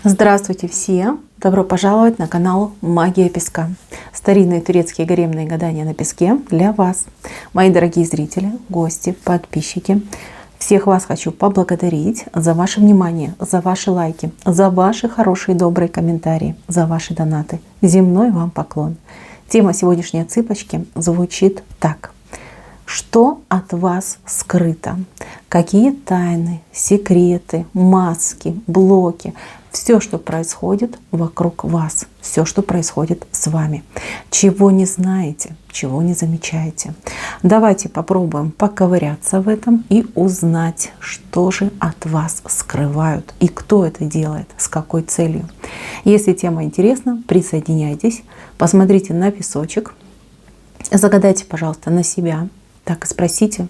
Здравствуйте все! Добро пожаловать на канал Магия Песка. Старинные турецкие гаремные гадания на песке для вас. Мои дорогие зрители, гости, подписчики. Всех вас хочу поблагодарить за ваше внимание, за ваши лайки, за ваши хорошие добрые комментарии, за ваши донаты. Земной вам поклон. Тема сегодняшней цыпочки звучит так. Что от вас скрыто? Какие тайны, секреты, маски, блоки? Все, что происходит вокруг вас, все, что происходит с вами. Чего не знаете, чего не замечаете. Давайте попробуем поковыряться в этом и узнать, что же от вас скрывают и кто это делает, с какой целью. Если тема интересна, присоединяйтесь, посмотрите на песочек, загадайте, пожалуйста, на себя, так и спросите.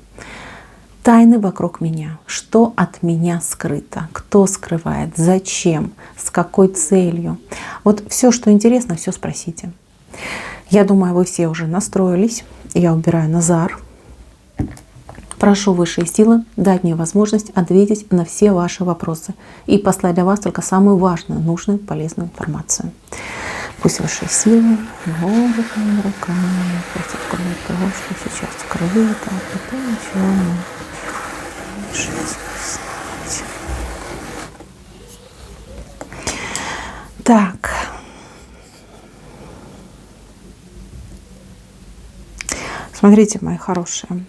Тайны вокруг меня. Что от меня скрыто? Кто скрывает? Зачем? С какой целью? Вот все, что интересно, все спросите. Я думаю, вы все уже настроились. Я убираю Назар. Прошу высшие силы дать мне возможность ответить на все ваши вопросы и послать для вас только самую важную, нужную, полезную информацию. Пусть высшие силы могут моими руками откроют то, что сейчас скрыто, и то ничего не Так. Смотрите, мои хорошие.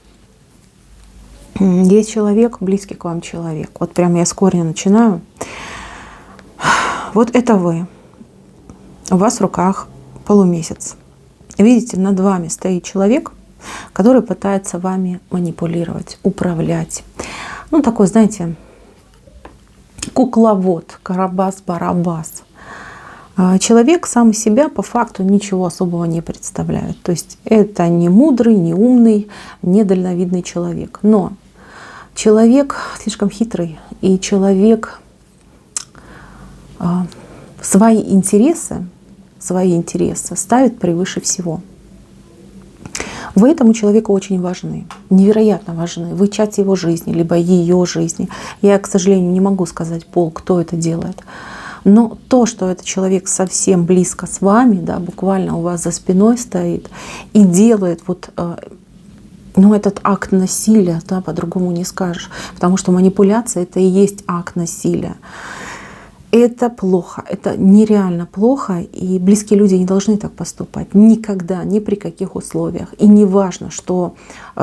Есть человек, близкий к вам человек. Вот прям я с корня начинаю. Вот это вы. У вас в руках полумесяц. Видите, над вами стоит человек, который пытается вами манипулировать, управлять. Ну, такой, знаете, кукловод, Карабас-Барабас. Человек сам из себя по факту ничего особого не представляет. То есть это не мудрый, не умный, не дальновидный человек. Но человек слишком хитрый, и человек свои интересы ставит превыше всего. Вы этому человеку очень важны, невероятно важны. Вы часть его жизни, либо ее жизни. Я, к сожалению, не могу сказать пол, кто это делает. Но то, что этот человек совсем близко с вами, да, буквально у вас за спиной стоит и делает вот, этот акт насилия, да, по-другому не скажешь. Потому что манипуляция — это и есть акт насилия. Это плохо, это нереально плохо, и близкие люди не должны так поступать никогда, ни при каких условиях. И не важно, что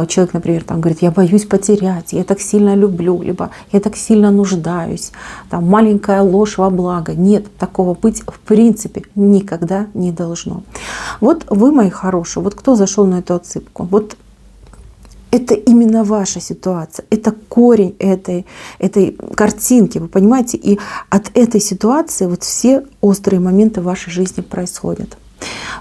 человек, например, там говорит: я боюсь потерять, я так сильно люблю, либо я так сильно нуждаюсь, там маленькая ложь во благо. Нет, такого быть в принципе никогда не должно. Вот вы, мои хорошие, вот кто зашел на эту отсыпку, вот это именно ваша ситуация, это корень этой картинки, вы понимаете? И от этой ситуации вот все острые моменты в вашей жизни происходят.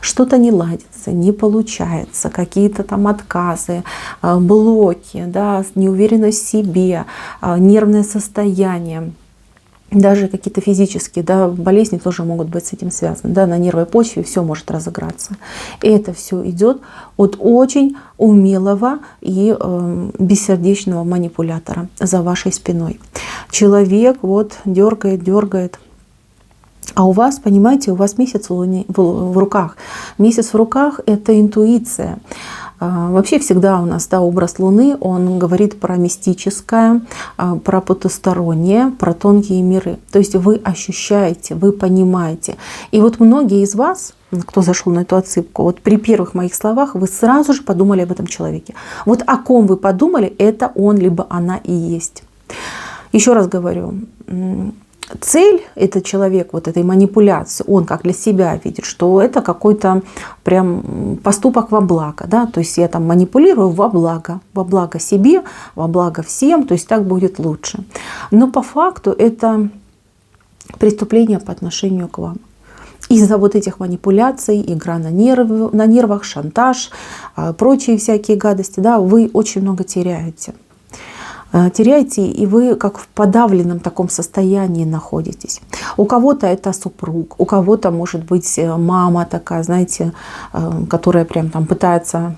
Что-то не ладится, не получается, какие-то там отказы, блоки, да, неуверенность в себе, нервное состояние. Даже какие-то физические, да, болезни тоже могут быть с этим связаны. Да, на нервной почве все может разыграться. И это все идет от очень умелого и бессердечного манипулятора за вашей спиной. Человек вот дергает. А у вас, понимаете, у вас месяц в руках. Месяц в руках — это интуиция. Вообще всегда у нас, да, образ Луны, он говорит про мистическое, про потустороннее, про тонкие миры. То есть вы ощущаете, вы понимаете. И вот многие из вас, кто зашел на эту отсыпку, вот при первых моих словах вы сразу же подумали об этом человеке. Вот о ком вы подумали, это он либо она и есть. Еще раз говорю, цель этот человек, вот этой манипуляции, он как для себя видит, что это какой-то прям поступок во благо. Да? То есть я там манипулирую во благо себе, во благо всем, то есть так будет лучше. Но по факту это преступление по отношению к вам. Из-за вот этих манипуляций, игра на нервах, шантаж, прочие всякие гадости, да, вы очень много теряете. И вы как в подавленном таком состоянии находитесь. У кого-то это супруг, у кого-то может быть мама такая, знаете, которая прям там пытается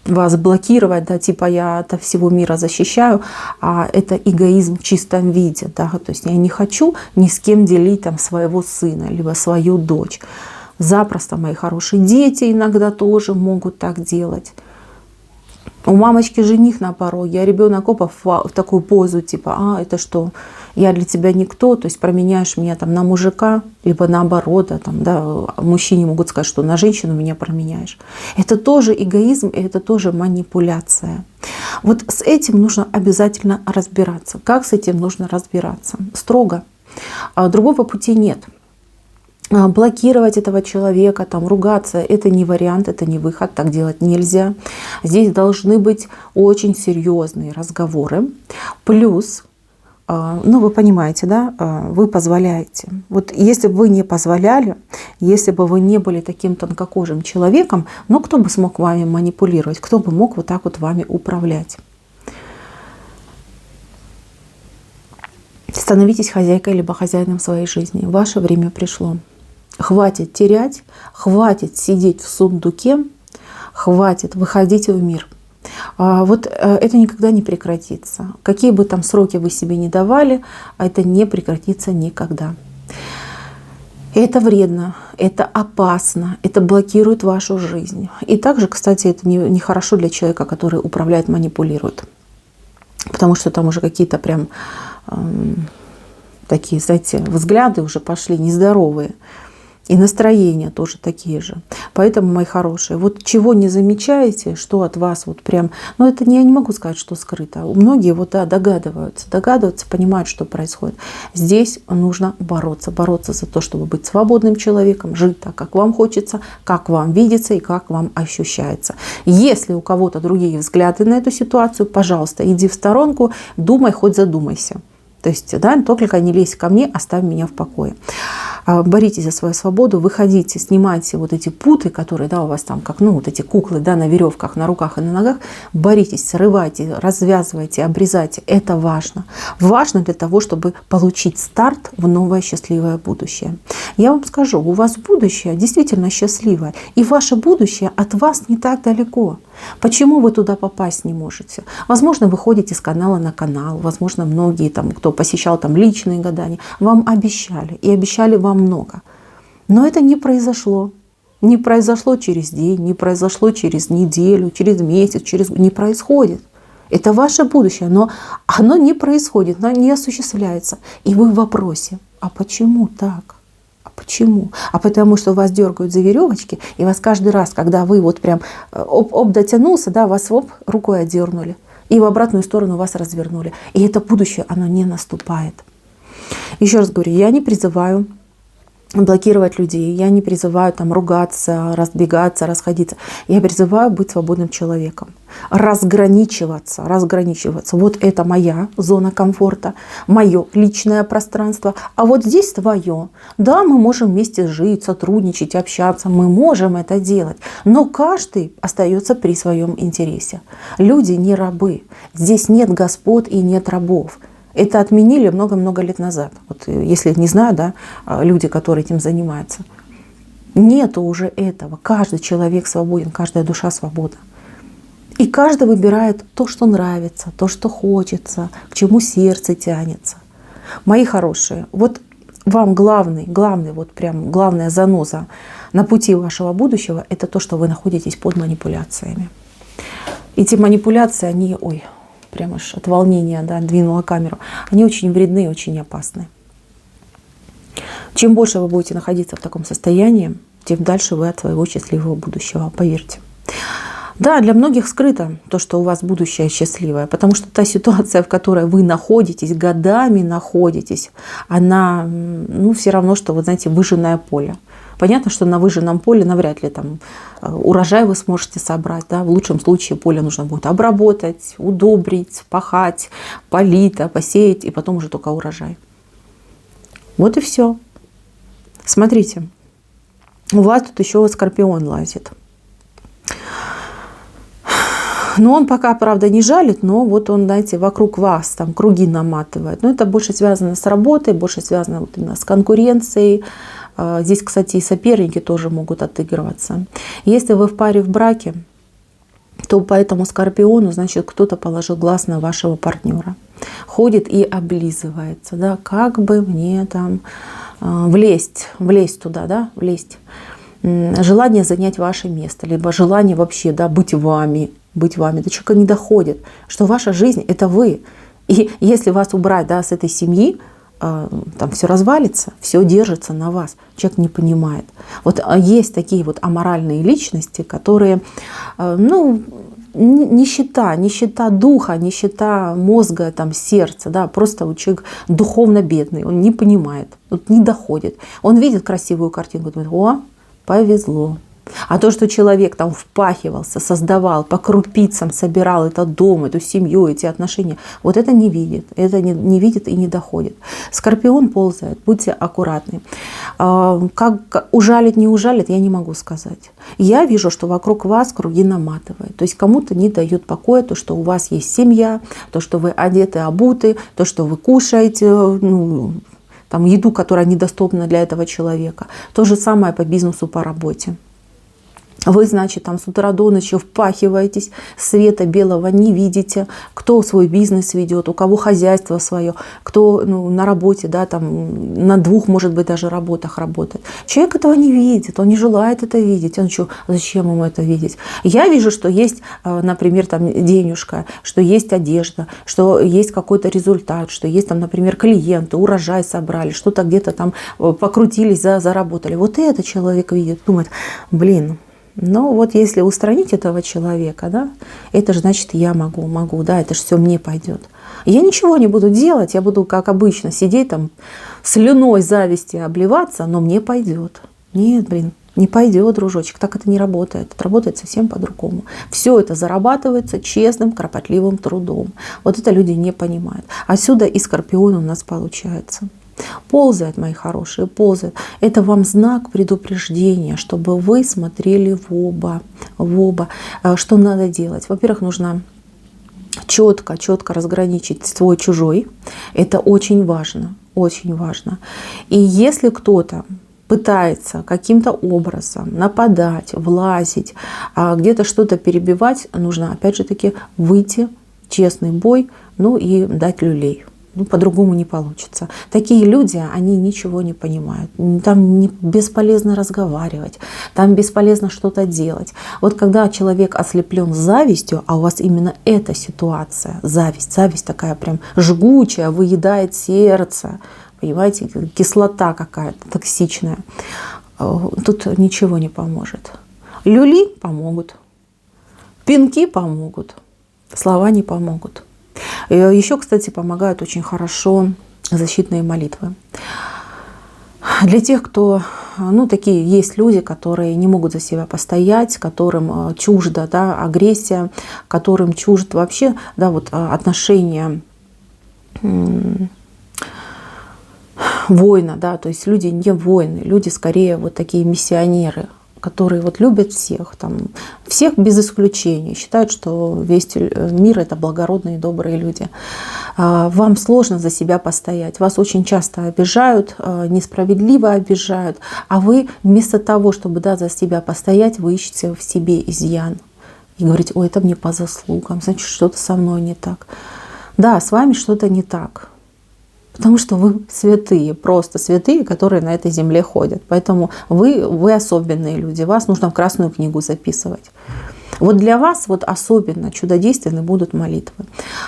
вас блокировать, да, типа я от всего мира защищаю, а это эгоизм в чистом виде, да, то есть я не хочу ни с кем делить там своего сына, либо свою дочь. Запросто мои хорошие дети иногда тоже могут так делать. У мамочки жених на пороге, а ребенок опа в такую позу, типа, это что, я для тебя никто, то есть променяешь меня там на мужика, либо наоборот, там, да, мужчине могут сказать, что на женщину меня променяешь. Это тоже эгоизм, и это тоже манипуляция. Вот с этим нужно обязательно разбираться. Как с этим нужно разбираться? Строго. Другого пути нет. Блокировать этого человека, там, ругаться, это не вариант, это не выход, так делать нельзя. Здесь должны быть очень серьезные разговоры. Плюс, вы понимаете, да, вы позволяете. Вот если бы вы не позволяли, если бы вы не были таким тонкокожим человеком, кто бы смог вами манипулировать, кто бы мог вот так вот вами управлять? Становитесь хозяйкой либо хозяином своей жизни. Ваше время пришло. Хватит терять, хватит сидеть в сундуке, хватит, выходите в мир. Вот это никогда не прекратится. Какие бы там сроки вы себе не давали, это не прекратится никогда. Это вредно, это опасно, это блокирует вашу жизнь. И также, кстати, это нехорошо для человека, который управляет, манипулирует. Потому что там уже какие-то прям такие, знаете, взгляды уже пошли нездоровые. И настроения тоже такие же. Поэтому, мои хорошие, вот чего не замечаете, что от вас вот прям... это я не могу сказать, что скрыто. Многие вот догадываются, понимают, что происходит. Здесь нужно бороться. Бороться за то, чтобы быть свободным человеком, жить так, как вам хочется, как вам видится и как вам ощущается. Если у кого-то другие взгляды на эту ситуацию, пожалуйста, иди в сторонку, думай, хоть задумайся. То есть, да, только не лезь ко мне, оставь меня в покое. Боритесь за свою свободу, выходите, снимайте вот эти путы, которые, да, у вас там, как, вот эти куклы, да, на веревках, на руках и на ногах. Боритесь, срывайте, развязывайте, обрезайте. Это важно. Важно для того, чтобы получить старт в новое счастливое будущее. Я вам скажу, у вас будущее действительно счастливое. И ваше будущее от вас не так далеко. Почему вы туда попасть не можете? Возможно, вы ходите с канала на канал. Возможно, многие, там, кто посещал там личные гадания, вам обещали. И обещали вам много. Но это не произошло. Не произошло через день, не произошло через неделю, через месяц, не происходит. Это ваше будущее, но оно не происходит, оно не осуществляется. И вы в вопросе, а почему так? А почему? А потому что вас дергают за веревочки, и вас каждый раз, когда вы вот прям дотянулся, да, вас рукой отдернули, и в обратную сторону вас развернули. И это будущее, оно не наступает. Еще раз говорю, я не призываю блокировать людей, я не призываю там ругаться, разбегаться, расходиться. Я призываю быть свободным человеком, разграничиваться. Вот это моя зона комфорта, мое личное пространство, а вот здесь твое. Да, мы можем вместе жить, сотрудничать, общаться, мы можем это делать, но каждый остается при своем интересе. Люди не рабы, здесь нет господ и нет рабов. Это отменили много-много лет назад. Вот если не знаю, да, люди, которые этим занимаются. Нету уже этого. Каждый человек свободен, каждая душа свободна. И каждый выбирает то, что нравится, то, что хочется, к чему сердце тянется. Мои хорошие, вот вам главная заноза на пути вашего будущего, это то, что вы находитесь под манипуляциями. Эти манипуляции, они, прям аж от волнения, да, двинула камеру. Они очень вредны и очень опасны. Чем больше вы будете находиться в таком состоянии, тем дальше вы от своего счастливого будущего, поверьте. Да, для многих скрыто то, что у вас будущее счастливое, потому что та ситуация, в которой вы находитесь, годами находитесь, она, все равно, что, вы знаете, выжженное поле. Понятно, что на выжженном поле навряд ли там урожай вы сможете собрать. Да? В лучшем случае поле нужно будет обработать, удобрить, пахать, полить, посеять, и потом уже только урожай. Вот и все. Смотрите, у вас тут еще скорпион лазит. Но он пока, правда, не жалит, но вот он, знаете, вокруг вас там круги наматывает. Но это больше связано с работой, больше связано вот именно с конкуренцией. Здесь, кстати, и соперники тоже могут отыгрываться. Если вы в паре, в браке, то по этому Скорпиону, значит, кто-то положил глаз на вашего партнера. Ходит и облизывается, да, как бы мне там влезть туда, да, влезть. Желание занять ваше место, либо желание вообще, да, быть вами. До человека не доходит, что ваша жизнь — это вы. И если вас убрать, да, с этой семьи, там все развалится, все держится на вас. Человек не понимает. Вот есть такие вот аморальные личности, которые, ну, нищета духа, нищета мозга, там, сердца, да, просто вот человек духовно бедный, он не понимает, вот не доходит. Он видит красивую картинку, думает: о, повезло. А то, что человек там впахивался, создавал, по крупицам собирал этот дом, эту семью, эти отношения, вот это не видит. Это не видит и не доходит. Скорпион ползает, будьте аккуратны. Как ужалит, не ужалит, я не могу сказать. Я вижу, что вокруг вас круги наматывает. То есть кому-то не дает покоя то, что у вас есть семья, то, что вы одеты, обуты, то, что вы кушаете, ну, там, еду, которая недоступна для этого человека. То же самое по бизнесу, по работе. Вы, значит, там с утра до ночи впахиваетесь, света белого не видите, кто свой бизнес ведет, у кого хозяйство свое, кто, ну, на работе, да, там, на 2, может быть, даже работах работает. Человек этого не видит, он не желает это видеть. Он что, зачем ему это видеть? Я вижу, что есть, например, там, денежка, что есть одежда, что есть какой-то результат, что есть, там, например, клиенты, урожай собрали, что-то где-то там покрутились, заработали. Вот это человек видит, думает: блин, но вот если устранить этого человека, да, это же значит, я могу, да, это же все мне пойдет. Я ничего не буду делать, я буду, как обычно, сидеть там, слюной зависти обливаться, но мне пойдет. Нет, блин, не пойдет, дружочек, так это не работает. Это работает совсем по-другому. Все это зарабатывается честным, кропотливым трудом. Вот это люди не понимают. Отсюда и Скорпион у нас получается. Ползает, мои хорошие, ползает. Это вам знак предупреждения, чтобы вы смотрели в оба. Что надо делать? Во-первых, нужно четко разграничить свой-чужой. Это очень важно, очень важно. И если кто-то пытается каким-то образом нападать, влазить, где-то что-то перебивать, нужно опять же таки выйти, честный бой, ну и дать люлей. Ну, по-другому не получится. Такие люди, они ничего не понимают. Там бесполезно разговаривать, там бесполезно что-то делать. Вот когда человек ослеплен завистью, а у вас именно эта ситуация, зависть такая прям жгучая, выедает сердце, понимаете, кислота какая-то токсичная, тут ничего не поможет. Люли помогут, пинки помогут, слова не помогут. Еще, кстати, помогают очень хорошо защитные молитвы. Для тех, кто, ну, такие есть люди, которые не могут за себя постоять, которым чужда, да, агрессия, которым чужд вообще, да, вот отношения воина, да, то есть люди не воины, люди скорее вот такие миссионеры, которые вот любят всех, там, всех без исключения, считают, что весь мир — это благородные, добрые люди. Вам сложно за себя постоять, вас очень часто обижают, несправедливо обижают, а вы вместо того, чтобы, да, за себя постоять, вы ищете в себе изъян и говорите: ой, это мне по заслугам, значит, что-то со мной не так. Да, с вами что-то не так. Потому что вы святые, просто святые, которые на этой земле ходят. Поэтому вы особенные люди, вас нужно в Красную книгу записывать. Вот для вас вот особенно чудодейственны будут молитвы.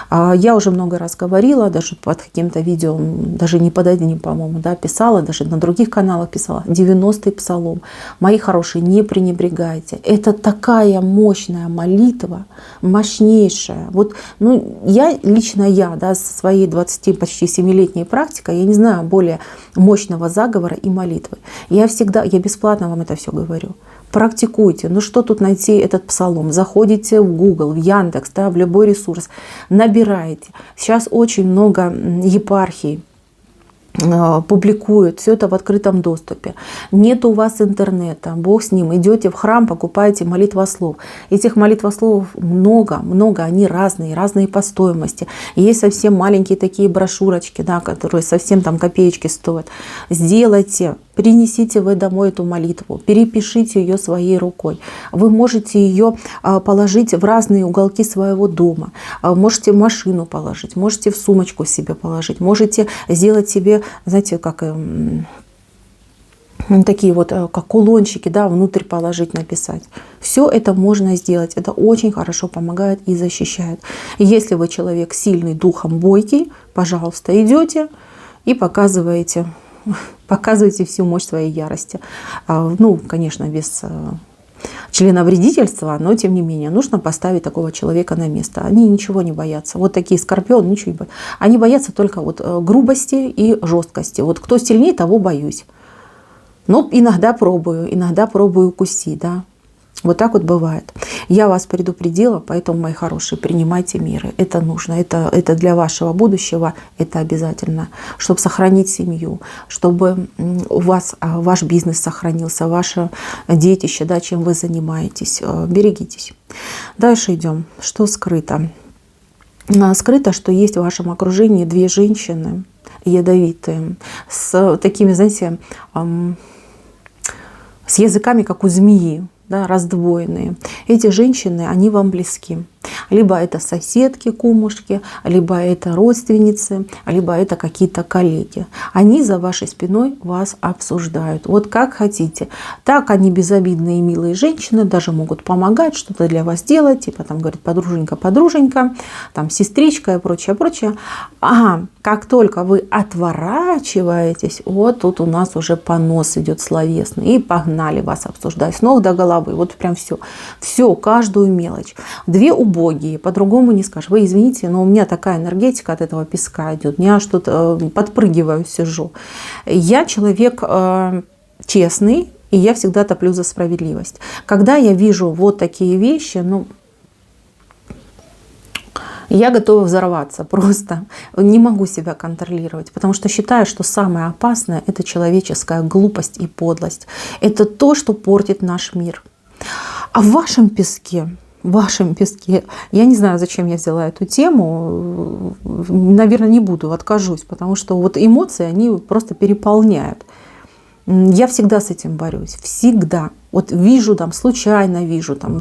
Я уже много раз говорила, даже под каким-то видео, даже не под одним, по-моему, да, писала, даже на других каналах писала, 90-й псалом. Мои хорошие, не пренебрегайте. Это такая мощная молитва, мощнейшая. Вот, ну, лично я, да, со своей 20 почти 7-летней практикой, я не знаю более мощного заговора и молитвы. Я бесплатно вам это все говорю. Практикуйте. Ну что тут найти этот псалом? Заходите в Google, в Яндекс, да, в любой ресурс, набираете. Сейчас очень много епархий публикуют, все это в открытом доступе. Нет у вас интернета, бог с ним, идете в храм, покупаете молитвослов. Этих молитвословов много, они разные по стоимости. Есть совсем маленькие такие брошюрочки, да, которые совсем там копеечки стоят. Сделайте, принесите вы домой эту молитву, перепишите ее своей рукой. Вы можете ее положить в разные уголки своего дома, можете в машину положить, можете в сумочку себе положить, можете сделать себе, знаете, как такие вот, как кулончики, да, внутрь положить, написать. Все это можно сделать. Это очень хорошо помогает и защищает. Если вы человек сильный, духом бойкий, пожалуйста, идете и показываете всю мощь своей ярости. Ну, конечно, без членовредительства, но тем не менее нужно поставить такого человека на место. Они ничего не боятся. Вот такие скорпионы ничего не боятся. Они боятся только вот грубости и жесткости. Вот кто сильнее, того боюсь. Но иногда пробую укусить, да. Вот так вот бывает. Я вас предупредила, поэтому, мои хорошие, принимайте меры. Это нужно, это для вашего будущего, это обязательно. Чтобы сохранить семью, чтобы у вас ваш бизнес сохранился, ваше детище, да, чем вы занимаетесь. Берегитесь. Дальше идем. Что скрыто? Скрыто, что есть в вашем окружении две женщины ядовитые, с такими, знаете, с языками, как у змеи, да, раздвоенные. Эти женщины, они вам близки. Либо это соседки, кумушки, либо это родственницы, либо это какие-то коллеги. Они за вашей спиной вас обсуждают. Вот как хотите. Так они безобидные, милые женщины, даже могут помогать, что-то для вас делать. Типа там говорит подруженька, подруженька, там сестричка и прочее, прочее. Ага, как только вы отворачиваетесь, вот тут у нас уже понос идет словесный. И погнали вас обсуждать с ног до головы. Вот прям все. Все, каждую мелочь. Две убогие, по-другому не скажешь. Вы извините, но у меня такая энергетика от этого песка идет. Я что-то подпрыгиваю, сижу. Я человек честный, и я всегда топлю за справедливость. Когда я вижу вот такие вещи, ну, я готова взорваться просто. Не могу себя контролировать, потому что считаю, что самое опасное – это человеческая глупость и подлость. Это то, что портит наш мир. А в вашем песке, я не знаю, зачем я взяла эту тему, наверное, не буду, откажусь, потому что вот эмоции, они просто переполняют. Я всегда с этим борюсь, всегда. Вот вижу, там, случайно вижу, там,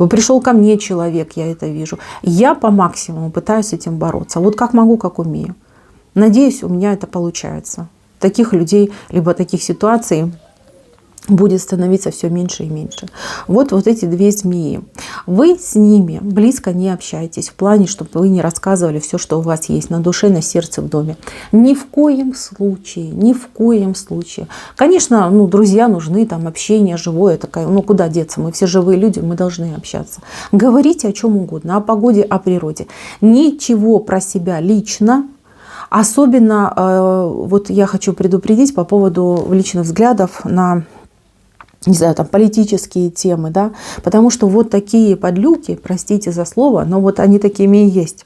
пришел ко мне человек, я это вижу. Я по максимуму пытаюсь с этим бороться. Вот как могу, как умею. Надеюсь, у меня это получается. Таких людей, либо таких ситуаций будет становиться все меньше и меньше. Вот эти две змеи. Вы с ними близко не общаетесь в плане, чтобы вы не рассказывали все, что у вас есть на душе, на сердце, в доме. Ни в коем случае, ни в коем случае. Конечно, ну, друзья нужны, там общение живое, такое, ну куда деться, мы все живые люди, мы должны общаться. Говорите о чем угодно, о погоде, о природе. Ничего про себя лично. Особенно, вот я хочу предупредить по поводу личных взглядов на, не знаю, там политические темы, да, потому что вот такие подлюки, простите за слово, но вот они такими и есть.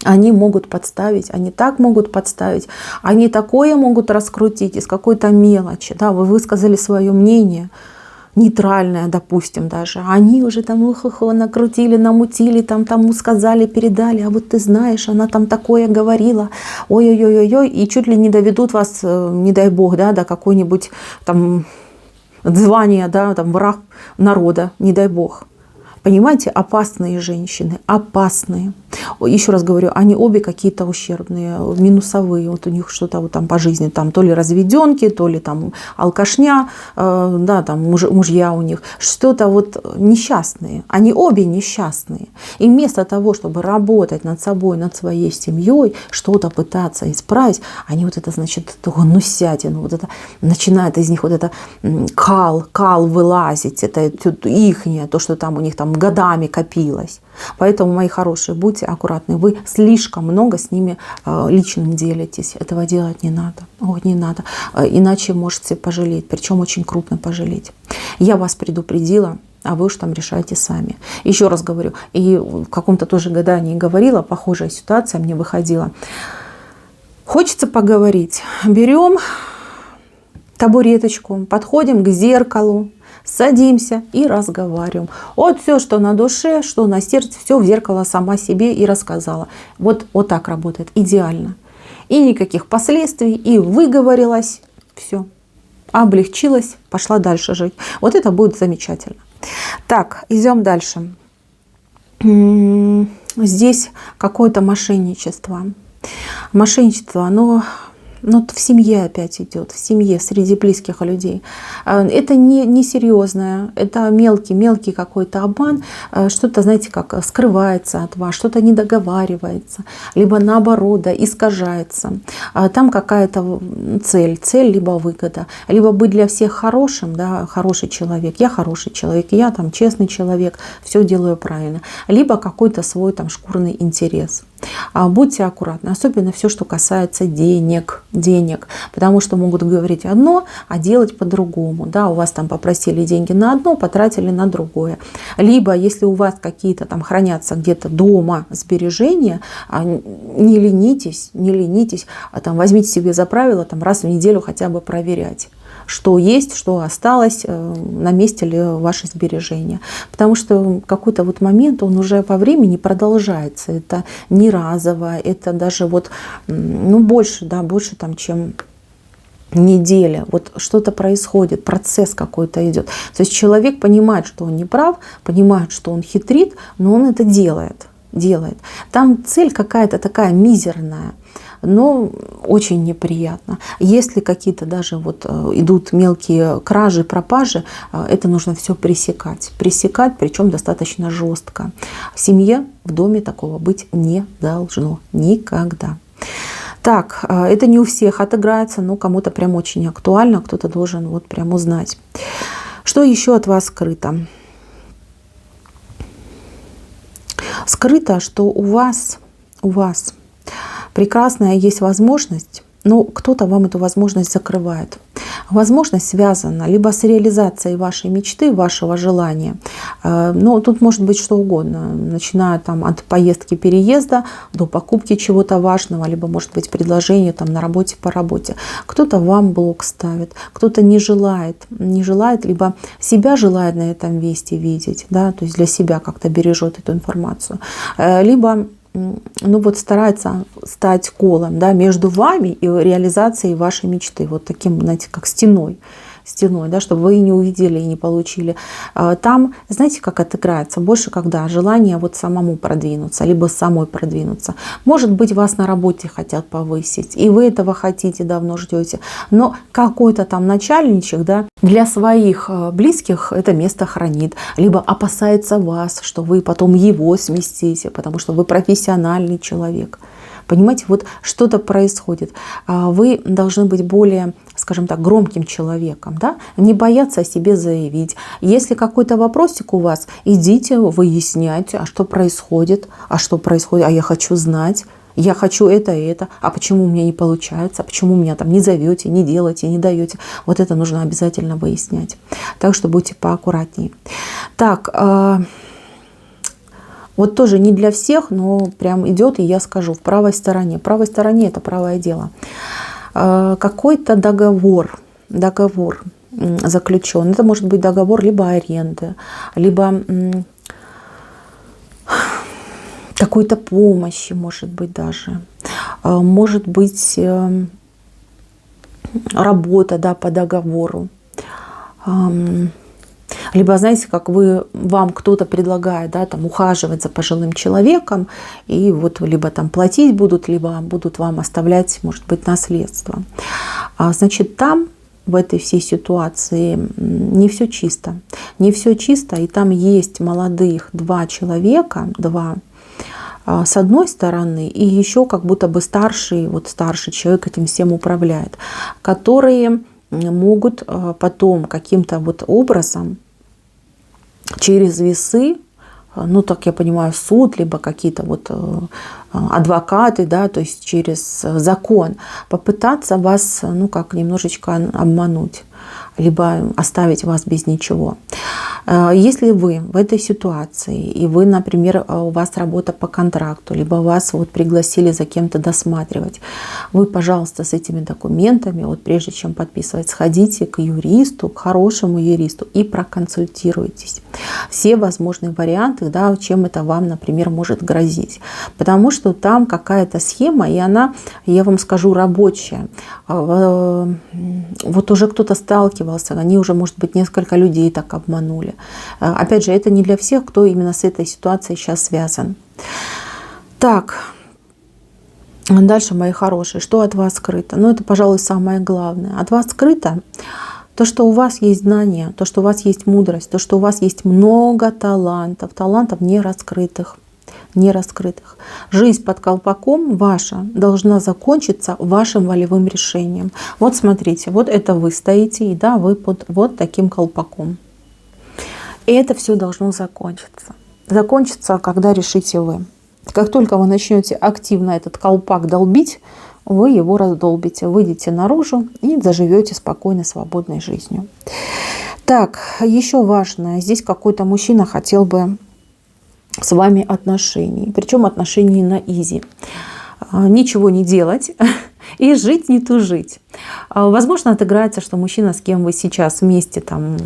Они могут подставить, они так могут подставить, они такое могут раскрутить из какой-то мелочи, да, вы высказали свое мнение, нейтральное, допустим, даже. Они уже там накрутили, намутили, там тому сказали, передали, а вот ты знаешь, она там такое говорила, ой-ой-ой-ой, и чуть ли не доведут вас, не дай бог, да, до какой-нибудь там звания, да, там враг народа, не дай бог. Понимаете, опасные женщины, опасные. Еще раз говорю, они обе какие-то ущербные, минусовые. Вот у них что-то вот там по жизни, там то ли разведенки, то ли там алкашня, да, там мужья у них, что-то вот несчастные. Они обе несчастные. И вместо того, чтобы работать над собой, над своей семьей, что-то пытаться исправить, они вот это, значит, гнусятину, вот это начинает из них вот это кал вылазить, это ихнее, то, что там у них там годами копилось. Поэтому, мои хорошие, будьте аккуратны. Вы слишком много с ними личным делитесь. Этого делать не надо. Ой, не надо. Иначе можете пожалеть. Причем очень крупно пожалеть. Я вас предупредила, а вы уж там решайте сами. Еще раз говорю, и в каком-то тоже гадании говорила, похожая ситуация мне выходила. Хочется поговорить. Берем табуреточку, подходим к зеркалу, садимся и разговариваем. Вот все, что на душе, что на сердце, все в зеркало сама себе и рассказала. Вот так работает, идеально. И никаких последствий, и выговорилась. Все. облегчилась, пошла дальше жить. Вот это будет замечательно. Так, идем дальше. Здесь какое-то мошенничество. Мошенничество, оно в семье опять идет, в семье, среди близких людей. Это не серьезное, это мелкий какой-то обман, что-то, знаете, как скрывается от вас, что-то не договаривается, либо наоборот, да, искажается. Там какая-то цель, либо выгода, либо быть для всех хорошим, да, хороший человек, я там честный человек, все делаю правильно, либо какой-то свой там шкурный интерес. Будьте аккуратны, особенно все, что касается денег, потому что могут говорить одно, а делать по-другому. Да, у вас там попросили деньги на одно, потратили на другое. Либо, если у вас какие-то там хранятся где-то дома сбережения, не ленитесь, там возьмите себе за правило там раз в неделю хотя бы проверять, что есть, что осталось, на месте ли ваши сбережения. Потому что какой-то вот момент, он уже по времени продолжается. Это не разово, это даже вот, больше там, чем неделя. Вот что-то происходит, процесс какой-то идет. То есть человек понимает, что он не прав, понимает, что он хитрит, но он это делает. Там цель какая-то такая мизерная, но очень неприятно. Если какие-то даже вот идут мелкие кражи, пропажи, это нужно все пресекать, причем достаточно жестко. В семье, в доме такого быть не должно никогда. Так, это не у всех отыграется, но кому-то прям очень актуально, кто-то должен вот прям узнать. Что еще от вас скрыто? Скрыто, что у вас прекрасная есть возможность, но кто-то вам эту возможность закрывает. Возможность связана либо с реализацией вашей мечты, вашего желания. Но тут может быть что угодно, начиная там от поездки, переезда до покупки чего-то важного, либо может быть предложение там на работе, по работе. Кто-то вам блок ставит, кто-то не желает, либо себя желает на этом месте видеть, да, то есть для себя как-то бережет эту информацию, либо старается стать колом, да, между вами и реализацией вашей мечты. Вот таким, знаете, как стеной, да, чтобы вы не увидели и не получили. Там, знаете, как отыграется? Больше когда желание вот самому продвинуться, либо самой продвинуться. Может быть, вас на работе хотят повысить, и вы этого хотите, давно ждете. Но какой-то там начальничек, да, для своих близких это место хранит, либо опасается вас, что вы потом его сместите, потому что вы профессиональный человек. Понимаете, вот что-то происходит. Вы должны быть более, скажем так, громким человеком, да? Не бояться о себе заявить. Если какой-то вопросик у вас, идите, выясняйте, а что происходит, а я хочу знать. Я хочу это, а почему у меня не получается, а почему меня там не зовете, не делаете, не даете. Вот это нужно обязательно выяснять. Так что будьте поаккуратнее. Так, вот тоже не для всех, но прям идет, и я скажу, в правой стороне. В правой стороне это правое дело. Какой-то договор заключен. Это может быть договор либо аренды, либо какой-то помощи, может быть даже. Может быть работа, да, по договору. Либо, знаете, как вам кто-то предлагает, да, там, ухаживать за пожилым человеком, и вот либо там платить будут, либо будут вам оставлять, может быть, наследство. Значит, там, в этой всей ситуации, не все чисто. Не все чисто, и там есть молодых два человека, с одной стороны, и еще как будто бы старший человек этим всем управляет, которые могут потом каким-то вот образом через весы, ну, так я понимаю, суд, либо какие-то вот адвокаты, да, то есть через закон попытаться вас, ну, как немножечко обмануть, либо оставить вас без ничего. Если вы в этой ситуации, и вы, например, у вас работа по контракту, либо вас вот пригласили за кем-то досматривать, вы, пожалуйста, с этими документами, вот прежде чем подписывать, сходите к юристу, к хорошему юристу и проконсультируйтесь. Все возможные варианты, да, чем это вам, например, может грозить. Потому что там какая-то схема, и она, я вам скажу, рабочая. Вот уже кто-то сталкивался, они уже, может быть, несколько людей так обманули. Опять же, это не для всех, кто именно с этой ситуацией сейчас связан. Так, дальше, мои хорошие, что от вас скрыто? Ну, это, пожалуй, самое главное. От вас скрыто то, что у вас есть знания, то, что у вас есть мудрость, то, что у вас есть много талантов, талантов не раскрытых. Жизнь под колпаком ваша должна закончиться вашим волевым решением. Вот смотрите, вот это вы стоите, и да, вы под вот таким колпаком. И это все должно закончиться. Закончится, когда решите вы. Как только вы начнете активно этот колпак долбить, вы его раздолбите, выйдете наружу и заживете спокойной, свободной жизнью. Так, еще важное. Здесь какой-то мужчина хотел бы с вами отношений. Причем отношений на изи. Ничего не делать и жить, не тужить. Возможно, отыграется, что мужчина, с кем вы сейчас вместе там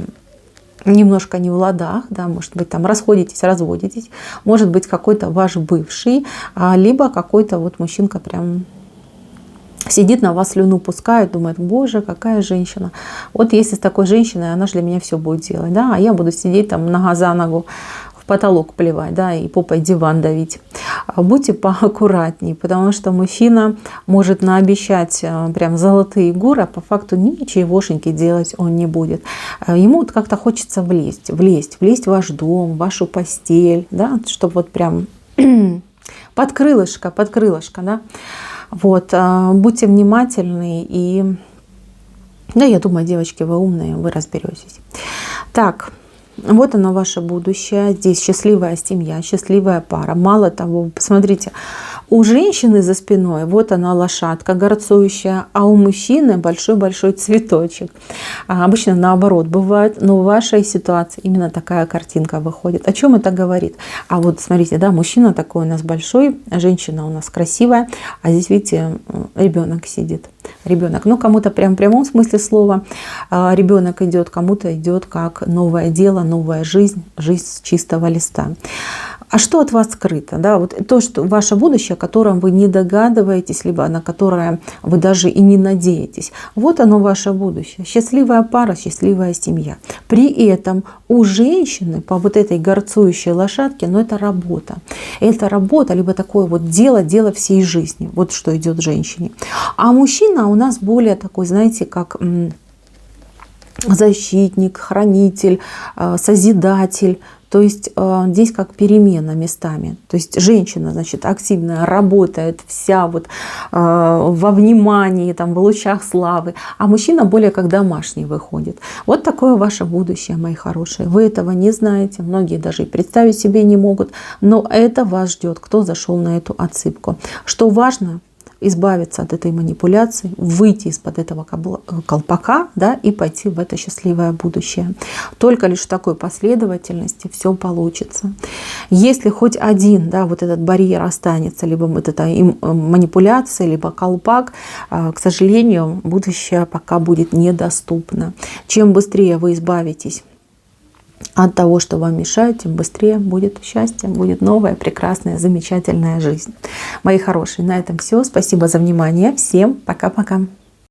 немножко не в ладах, да, может быть, там расходитесь, разводитесь, может быть, какой-то ваш бывший, либо какой-то вот мужчинка прям сидит на вас, слюну пускает, думает: боже, какая женщина. Вот если с такой женщиной, она же для меня все будет делать, да, а я буду сидеть там нога за ногу, в потолок плевать, да, и попой диван давить. Будьте поаккуратнее, потому что мужчина может наобещать прям золотые горы, а по факту ничегошеньки делать он не будет. Ему вот как-то хочется влезть в ваш дом, в вашу постель, да, чтобы вот прям под крылышко, да. Вот, будьте внимательны и, да, я думаю, девочки, вы умные, вы разберетесь. Так, вот оно ваше будущее. Здесь счастливая семья, счастливая пара. Мало того, посмотрите, у женщины за спиной вот она лошадка горцующая, а у мужчины большой-большой цветочек. Обычно наоборот бывает, но в вашей ситуации именно такая картинка выходит. О чем это говорит? А вот смотрите, да, мужчина такой у нас большой, женщина у нас красивая, а здесь, видите, ребенок сидит. Ребенок, ну кому-то прям в прямом смысле слова ребенок идет, кому-то идет как новое дело, новая жизнь, жизнь с чистого листа. А что от вас скрыто? Да? Вот то, что ваше будущее, о котором вы не догадываетесь, либо на которое вы даже и не надеетесь. Вот оно ваше будущее. Счастливая пара, счастливая семья. При этом у женщины по вот этой горцующей лошадке, но это работа. Это работа, либо такое вот дело всей жизни. Вот что идет женщине. А мужчина у нас более такой, знаете, как защитник, хранитель, созидатель. То есть здесь как перемена местами. То есть женщина, значит, активно работает, вся вот во внимании, там, в лучах славы, а мужчина более как домашний выходит. Вот такое ваше будущее, мои хорошие. Вы этого не знаете, многие даже и представить себе не могут, но это вас ждет, кто зашел на эту отсыпку. Что важно? Избавиться от этой манипуляции, выйти из-под этого колпака, да, и пойти в это счастливое будущее. Только лишь в такой последовательности все получится. Если хоть один, да, вот этот барьер останется, либо вот эта манипуляция, либо колпак, к сожалению, будущее пока будет недоступно. Чем быстрее вы избавитесь от того, что вам мешает, тем быстрее будет счастье, будет новая, прекрасная, замечательная жизнь. Мои хорошие, на этом все. Спасибо за внимание. Всем пока-пока.